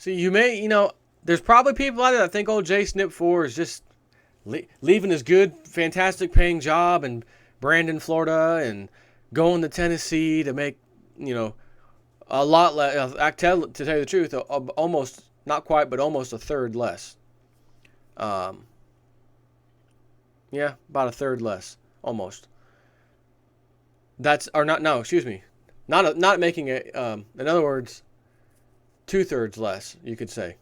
See, there's probably people out there that think old J Snip 4 is just leaving his good, fantastic paying job in Brandon, Florida, and going to Tennessee to make, a lot less. To tell you the truth, almost, not quite, but almost a third less. Yeah, about a third less, almost. Excuse me. Not making it, in other words, 2/3 less, you could say.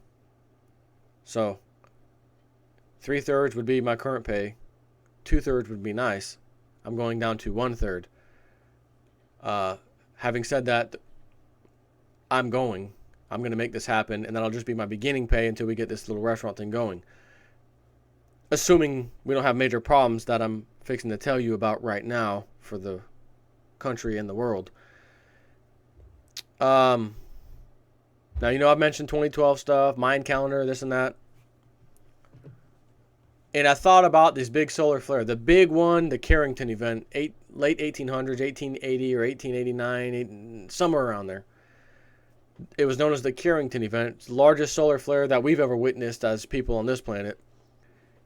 So, 3/3 would be my current pay. 2/3 would be nice. I'm going down to 1/3. Having said that, I'm going to make this happen, and that'll just be my beginning pay until we get this little restaurant thing going. Assuming we don't have major problems that I'm fixing to tell you about right now for the country and the world. Now, I've mentioned 2012 stuff, Mayan calendar, this and that. And I thought about this big solar flare. The big one, the Carrington event, late 1800s, 1880 or 1889, somewhere around there. It was known as the Carrington event. It's the largest solar flare that we've ever witnessed as people on this planet.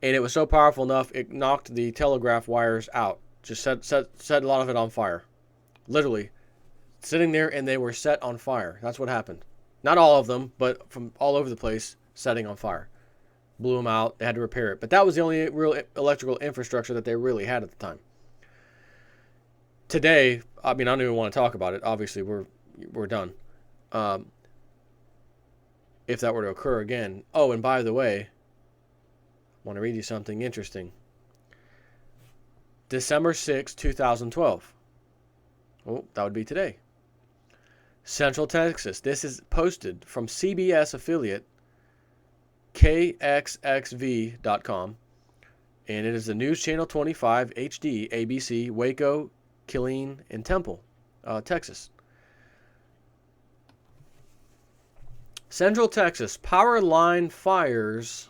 And it was so powerful enough, it knocked the telegraph wires out. Just set a lot of it on fire. Literally. Sitting there, and they were set on fire. That's what happened. Not all of them, but from all over the place, setting on fire. Blew them out. They had to repair it. But that was the only real electrical infrastructure that they really had at the time. Today, I don't even want to talk about it. Obviously, we're done. If that were to occur again. Oh, and by the way, I want to read you something interesting. December 6, 2012. Oh, that would be today. Central Texas. This is posted from CBS affiliate KXXV.com. And it is the News Channel 25 HD ABC Waco, Killeen, and Temple, Texas. Central Texas power line fires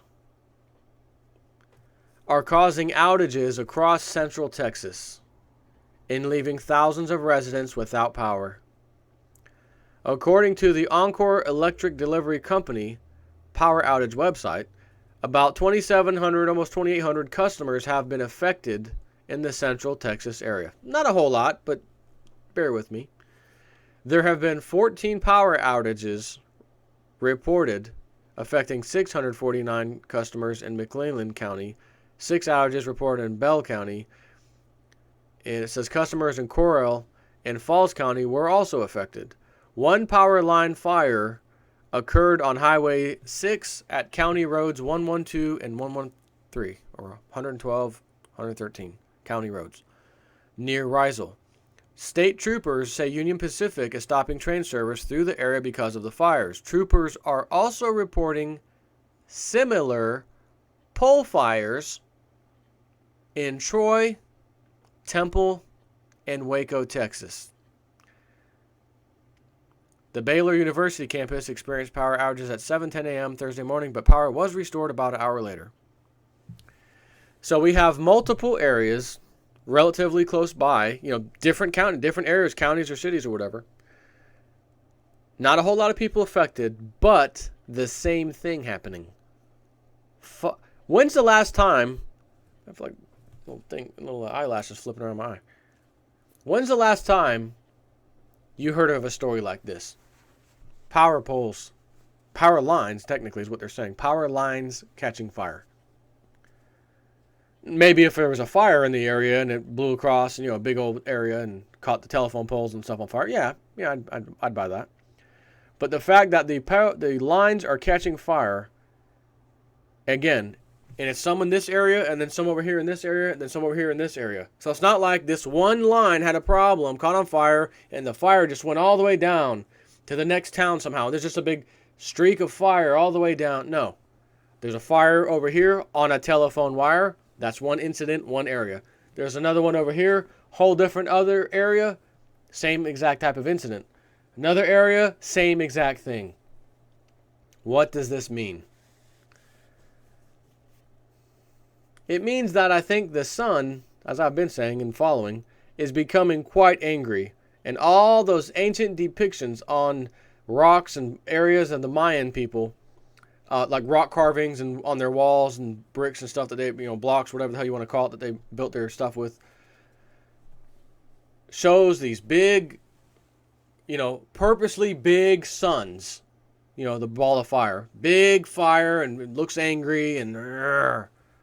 are causing outages across Central Texas and leaving thousands of residents without power. According to the Encore Electric Delivery Company power outage website, about 2,700, almost 2,800 customers have been affected in the Central Texas area. Not a whole lot, but bear with me. There have been 14 power outages reported affecting 649 customers in McClellan County, 6 outages reported in Bell County, and it says customers in Correll and Falls County were also affected. One power line fire occurred on Highway 6 at County Roads 112 and 113, or 112, 113 County Roads, near Riesel. State troopers say Union Pacific is stopping train service through the area because of the fires. Troopers are also reporting similar pole fires in Troy, Temple, and Waco, Texas. The Baylor University campus experienced power outages at 7:10 a.m. Thursday morning, but power was restored about an hour later. So we have multiple areas relatively close by, different areas, counties or cities or whatever. Not a whole lot of people affected, but the same thing happening. When's the last time, I have like little eyelashes flipping around my eye. When's the last time you heard of a story like this? Power poles, power lines, technically is what they're saying. Power lines catching fire. Maybe if there was a fire in the area and it blew across, a big old area and caught the telephone poles and stuff on fire. Yeah, I'd buy that. But the fact that the lines are catching fire, again, and it's some in this area and then some over here in this area and then some over here in this area. So it's not like this one line had a problem, caught on fire, and the fire just went all the way down to the next town somehow. There's just a big streak of fire all the way down. No. There's a fire over here on a telephone wire. That's one incident, one area. There's another one over here, whole different other area, same exact type of incident. Another area, same exact thing. What does this mean? It means that I think the sun, as I've been saying and following, is becoming quite angry. And all those ancient depictions on rocks and areas of the Mayan people like rock carvings and on their walls and bricks and stuff that they, blocks, whatever the hell you want to call it, that they built their stuff with, shows these big, purposely big suns. The ball of fire, big fire, and it looks angry and.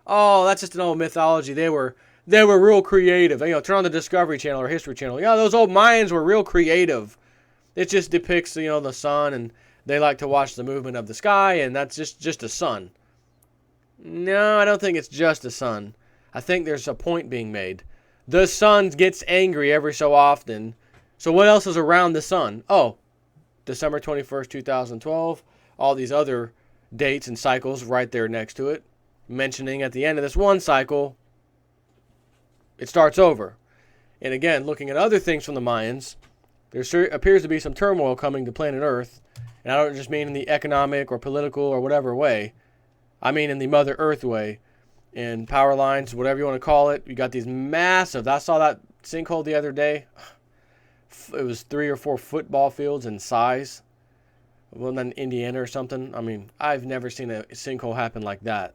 Oh, that's just an old mythology. They were real creative. Turn on the Discovery Channel or History Channel. Those old Mayans were real creative. It just depicts, the sun, and they like to watch the movement of the sky, and that's just a sun. No, I don't think it's just a sun. I think there's a point being made. The sun gets angry every so often. So what else is around the sun? Oh, December 21st, 2012. All these other dates and cycles right there next to it. Mentioning at the end of this one cycle, it starts over. And again, looking at other things from the Mayans, there appears to be some turmoil coming to planet Earth. And I don't just mean in the economic or political or whatever way. I mean in the Mother Earth way. And power lines, whatever you want to call it. You got these massive, I saw that sinkhole the other day. It was 3 or 4 football fields in size. Well, in Indiana or something. I mean, I've never seen a sinkhole happen like that.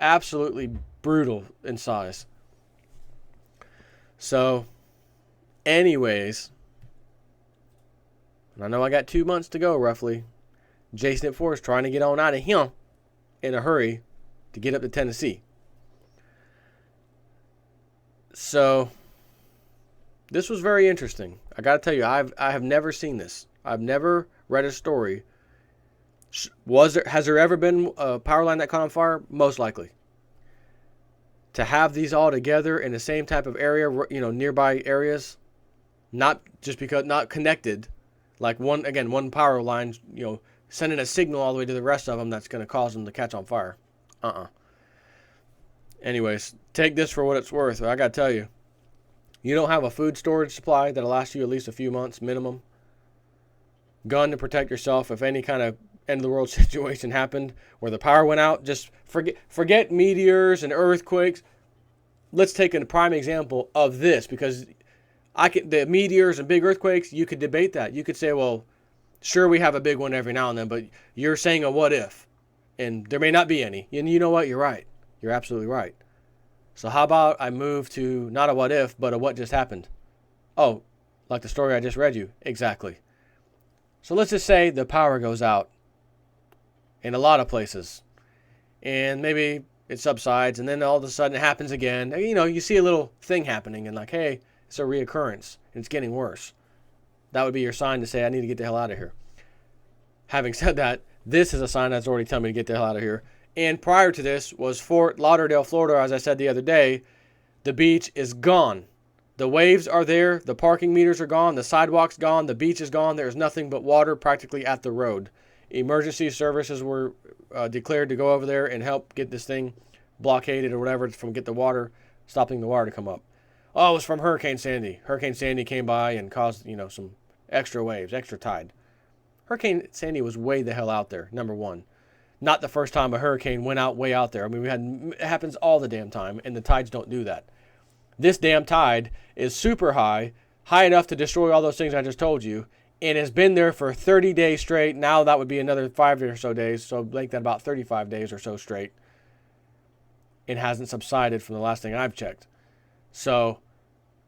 Absolutely brutal in size. So, anyways, and I know I got 2 months to go roughly. Jason at 4 is trying to get on out of here in a hurry to get up to Tennessee. So, this was very interesting. I got to tell you, I have never seen this. I've never read a story. Has there ever been a power line that caught on fire? Most likely. To have these all together in the same type of area, nearby areas, not connected, like one power line, sending a signal all the way to the rest of them that's going to cause them to catch on fire. Anyways, take this for what it's worth. I got to tell you, you don't have a food storage supply that'll last you at least a few months minimum. Gun to protect yourself if any kind of end of the world situation happened where the power went out. Just forget meteors and earthquakes. Let's take a prime example of this, because the meteors and big earthquakes, you could debate that. You could say, well, sure, we have a big one every now and then, but you're saying a what if, and there may not be any. And you know what? You're right. You're absolutely right. So how about I move to not a what if, but a what just happened? Oh, like the story I just read you. Exactly. So let's just say the power goes out in a lot of places, and maybe it subsides, and then all of a sudden it happens again. You see a little thing happening, and like, hey, it's a reoccurrence, and it's getting worse. That would be your sign to say, I need to get the hell out of here. Having said that, this is a sign that's already telling me to get the hell out of here. And prior to this was Fort Lauderdale, Florida, as I said the other day. The beach is gone. The waves are there. The parking meters are gone. The sidewalk's gone. The beach is gone. There's nothing but water practically at the road. Emergency services were declared to go over there and help get this thing blockaded or whatever from stopping the water to come up. Oh, it was from Hurricane Sandy. Hurricane Sandy came by and caused, some extra waves, extra tide. Hurricane Sandy was way the hell out there, number one. Not the first time a hurricane went way out there. I mean, it happens all the damn time, and the tides don't do that. This damn tide is super high enough to destroy all those things I just told you, and has been there for 30 days straight. Now that would be another 5 or so days, so make that about 35 days or so straight. It hasn't subsided from the last thing I've checked. So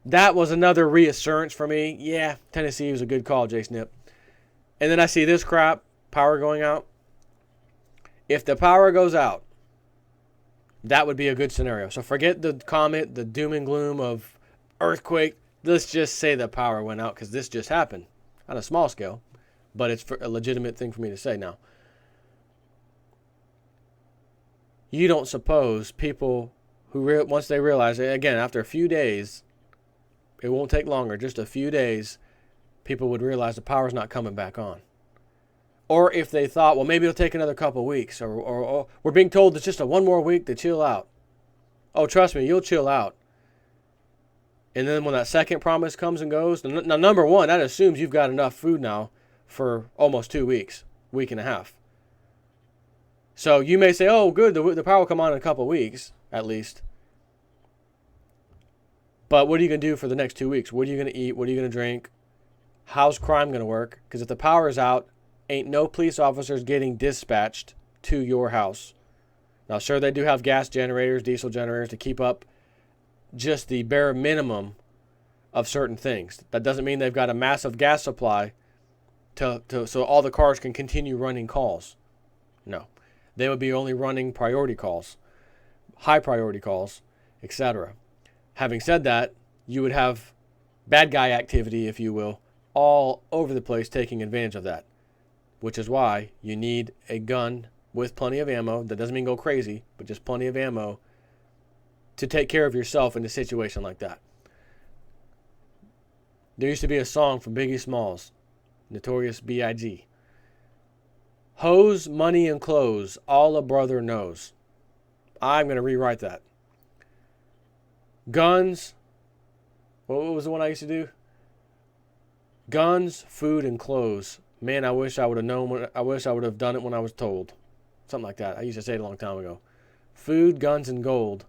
that was another reassurance for me. Yeah, Tennessee was a good call, J Snip. And then I see this crap, power going out. If the power goes out, that would be a good scenario. So forget the comet, the doom and gloom of earthquake. Let's just say the power went out, because this just happened on a small scale, but it's a legitimate thing for me to say now. You don't suppose people who, once they realize, again, after a few days, it won't take longer, just a few days, people would realize the power's not coming back on. Or if they thought, well, maybe it'll take another couple weeks, or we're being told it's just one more week to chill out. Oh, trust me, you'll chill out. And then when that second promise comes and goes, now number one, that assumes you've got enough food now for almost 2 weeks, week and a half. So you may say, oh, good, the power will come on in a couple weeks, at least. But what are you going to do for the next 2 weeks? What are you going to eat? What are you going to drink? How's crime going to work? Because if the power is out, ain't no police officers getting dispatched to your house. Now, sure, they do have gas generators, diesel generators to keep up just the bare minimum of certain things. That doesn't mean they've got a massive gas supply so all the cars can continue running calls. No. They would be only running priority calls, high priority calls, etc. Having said that, you would have bad guy activity, if you will, all over the place taking advantage of that, which is why you need a gun with plenty of ammo. That doesn't mean go crazy, but just plenty of ammo to take care of yourself in a situation like that. There used to be a song from Biggie Smalls, Notorious B.I.G. Hoes, money, and clothes, all a brother knows. I'm going to rewrite that. Guns. What was the one I used to do? Guns, food, and clothes. Man, I wish I would have known. I wish I would have done it when I was told. Something like that. I used to say it a long time ago. Food, guns, and gold.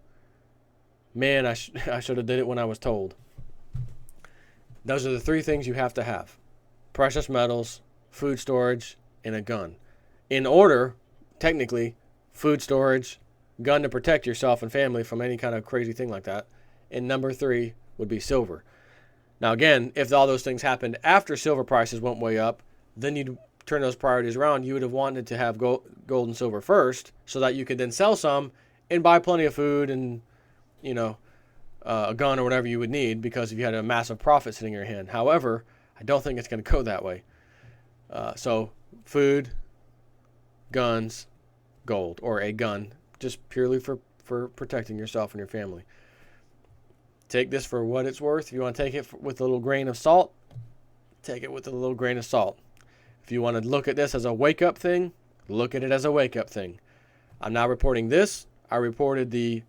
Man, I should have did it when I was told. Those are the three things you have to have. Precious metals, food storage, and a gun. In order, technically, food storage, gun to protect yourself and family from any kind of crazy thing like that. And number 3 would be silver. Now again, if all those things happened after silver prices went way up, then you'd turn those priorities around. You would have wanted to have gold and silver first so that you could then sell some and buy plenty of food and, a gun or whatever you would need, because if you had a massive profit sitting in your hand. However, I don't think it's going to go that way. So food, guns, gold, or a gun, just purely for protecting yourself and your family. Take this for what it's worth. If you want to take it with a little grain of salt, take it with a little grain of salt. If you want to look at this as a wake-up thing, look at it as a wake-up thing. I'm not reporting this. I reported the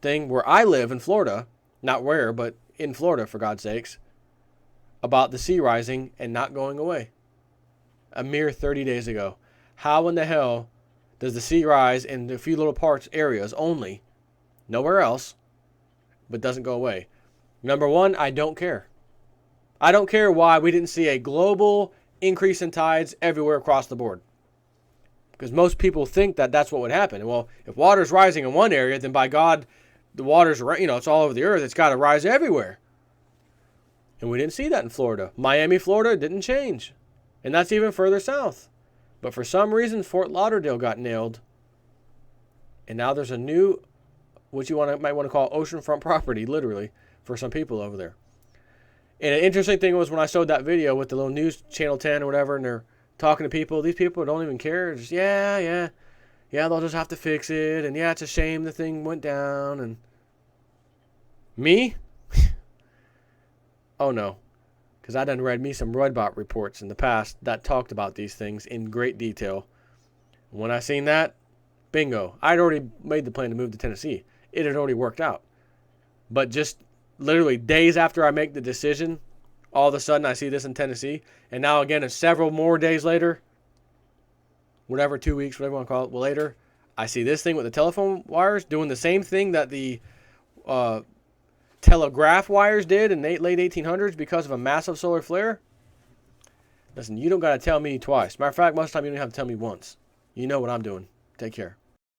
thing where I live in Florida, not where, but in Florida, for God's sakes, about the sea rising and not going away. A mere 30 days ago. How in the hell does the sea rise in a few little areas only, nowhere else, but doesn't go away? Number one, I don't care. I don't care why we didn't see a global increase in tides everywhere across the board. Because most people think that that's what would happen. Well, if water's rising in one area, then by God, the water's, it's all over the earth. It's got to rise everywhere. And we didn't see that in Florida. Miami, Florida didn't change. And that's even further south. But for some reason, Fort Lauderdale got nailed. And now there's a new, what you might want to call oceanfront property, literally, for some people over there. And an interesting thing was when I showed that video with the little news channel 10 or whatever, and they're talking to people. These people don't even care. Just, yeah, they'll just have to fix it. And yeah, it's a shame the thing went down. And me? Oh no. Because I done read me some Redbot reports in the past that talked about these things in great detail. When I seen that, bingo. I'd already made the plan to move to Tennessee. It had already worked out. But just literally days after I make the decision, all of a sudden I see this in Tennessee. And now again, several more days later, 2 weeks, whatever you want to call it, later, I see this thing with the telephone wires doing the same thing that the telegraph wires did in the late 1800s because of a massive solar flare. Listen, you don't got to tell me twice. Matter of fact, most of the time you don't have to tell me once. You know what I'm doing. Take care.